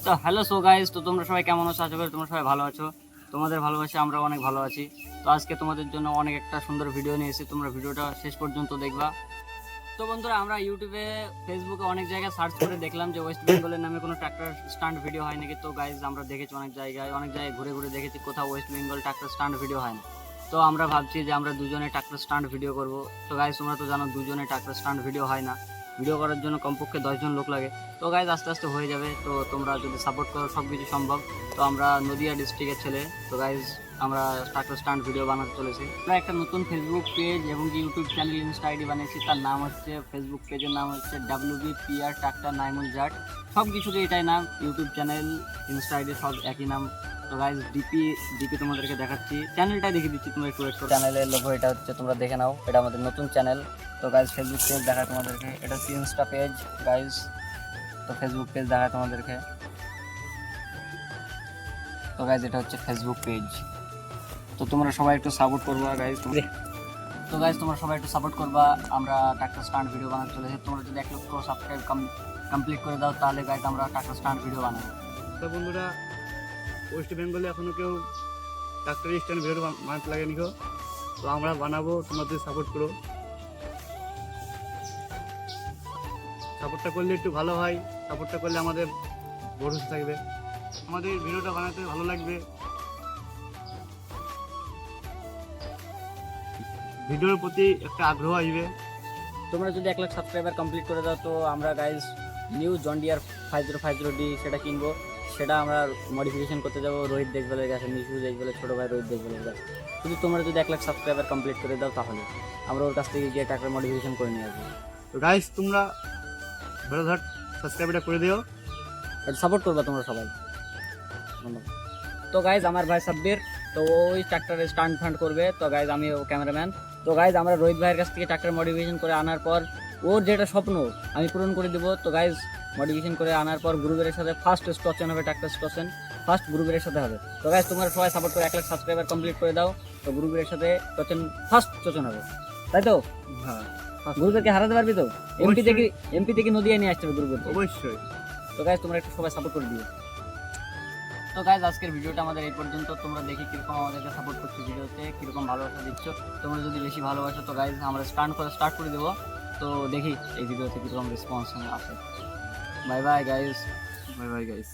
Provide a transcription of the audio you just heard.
তো hello so guys, তো তোমরা সবাই কেমন আছো? আশা করি তোমরা সবাই ভালো আছো। তোমাদের ভালোবাসা আমরা অনেক ভালো আছি। তো আজকে তোমাদের জন্য অনেক একটা সুন্দর ভিডিও নিয়ে এসেছি, তোমরা ভিডিওটা শেষ পর্যন্ত দেখবা। তো বন্ধুরা, আমরা ইউটিউবে ফেসবুকে অনেক জায়গায় সার্চ করে দেখলাম যে ওয়েস্ট বেঙ্গলের নামে কোনো ট্রাক্টর স্টান্ট ভিডিও হয় নাকি। তো গাইজ আমরা দেখেছি অনেক জায়গায় ঘুরে ঘুরে দেখেছি, কোথাও West Bengal tractor stunt video হয় না। তো আমরা ভাবছি যে আমরা দুজনে ট্রাক্টর স্টান্ট ভিডিও করব। তো গাইজ তোমরা তো জানো দুজনে ট্রাক্টর স্টান্ট ভিডিও হয় না, ভিডিও করার জন্য কমপক্ষে 10 জন লোক লাগে। তো গাইজ আস্তে আস্তে হয়ে যাবে, তো তোমরা যদি সাপোর্ট করো সব কিছু সম্ভব। তো আমরা নদিয়া ডিস্ট্রিক্টের ছেলে, তো গাইজ আমরা ট্রাক্টর স্টান্ট ভিডিও বানাতে চলেছি। আমরা একটা নতুন ফেসবুক পেজ এবং ইউটিউব চ্যানেল ইনস্টা আইডি বানিয়েছি, তার নাম হচ্ছে, ফেসবুক পেজের নাম হচ্ছে WBPR ট্রাক্টর নাইমুল জাট। সব কিছুতে এটাই নাম, ইউটিউব চ্যানেল ইনস্টা আইডি সব একই নাম। তো গাইজ ডিপি তোমাদেরকে দেখাচ্ছি, চ্যানেলটা দেখে দিচ্ছি, তোমরা একটু ওয়েট করো। চ্যানেলের লোগো এটা হচ্ছে, তোমরা দেখে নাও, এটা আমাদের নতুন চ্যানেল। তো গাইজ ফেসবুক পেজ দেখায় তোমাদেরকে, এটা হচ্ছে ইনস্টা পেজ গাইজ। তো ফেসবুক পেজ দেখায় তোমাদেরকে, তো গাইজ এটা হচ্ছে ফেসবুক পেজ। তো তোমরা সবাই একটু সাপোর্ট করবা গাইজ। তো গাইজ তোমরা সবাই একটু সাপোর্ট করবা, আমরা ট্রাক্টর স্টান্ট ভিডিও বানাতে চলেছি। তোমরা যদি 1 লক্ষ সাবস্ক্রাইব কমপ্লিট করে দাও, তাহলে গাইজ আমরা ট্রাক্টর স্টান্ট ভিডিও বানাবো। তো বন্ধুরা, ওয়েস্ট বেঙ্গলে এখনও কেউ ট্রাক্টর স্ট্যান্ড ভিডিও বানাতে লাগেনি গো। তো আমরা বানাবো, তোমরা যদি সাপোর্ট করো। সাপোর্টটা করলে একটু ভালো হয়, সাপোর্টটা করলে আমাদের ভরসা থাকবে, আমাদের ভিডিওটা বানাতে ভালো লাগবে, ভিডিওর প্রতি একটা আগ্রহ আসবে। তোমরা যদি 1 লাখ সাবস্ক্রাইবার কমপ্লিট করে দাও, তো আমরা guys new John Deere 5050D সেটা কিনবো। সেটা আমরা মডিফিকেশন করতে যাবো রোহিত দেখবেলের কাছে, মিশু দেখবেলের ছোটো ভাই রোহিত দেখবেলের কাছে। শুধু তোমরা যদি 1 লাখ সাবস্ক্রাইবার কমপ্লিট করে দাও, তাহলে আমরা ওর কাছ থেকে গিয়ে টাকার মডিফিকেশন করে নিয়ে আসবো। তো গাইস, তোমরা ধর সাবস্ক্রাইবটা করে দিও, সাপোর্ট করবা তোমরা সবাই। তো গাইজ আমার ভাই সাব্বির, তো ওই ট্রাক্টরে স্টান্ট ফান্ড করবে। তো গাইজ আমি ও ক্যামেরাম্যান। তো গাইজ আমরা রোহিত ভাইয়ের কাছ থেকে ট্রাক্টর মডিফিকেশন করে আনার পর ওর যেটা স্বপ্ন আমি পূরণ করে দেবো। তো গাইজ মডিফিকেশন করে আনার পর গ্রুপের সাথে ফার্স্ট স্টচন হবে, ট্রাক্টর স্টচন ফার্স্ট গ্রুপের সাথে হবে। তো গাইজ তোমরা সবাই সাপোর্ট করে 1 লাখ সাবস্ক্রাইবার কমপ্লিট করে দাও, তো গ্রুপের সাথে ফার্স্ট স্টচন হবে, তাই তো? হ্যাঁ, গ্রুপেরকে হারাতে পারবি তো? এমপি থেকে নদিয়া নিয়ে আসতে হবে গ্রুপের। অবশ্যই। তো গাইজ তোমরা একটু সবাই সাপোর্ট করে দিও। তো গাইজ আজকের ভিডিওটা আমাদের এই পর্যন্ত। তোমরা দেখি কীরকম আমাদেরকে সাপোর্ট করছো, ভিডিওতে কীরকম ভালোবাসা দিচ্ছ। তোমরা যদি বেশি ভালোবাসো, তো গাইজ আমরা স্টার্ট করে দেবো। তো দেখি এই ভিডিওতে কীরকম রেসপন্স আসে। Bye bye guys. Bye bye guys.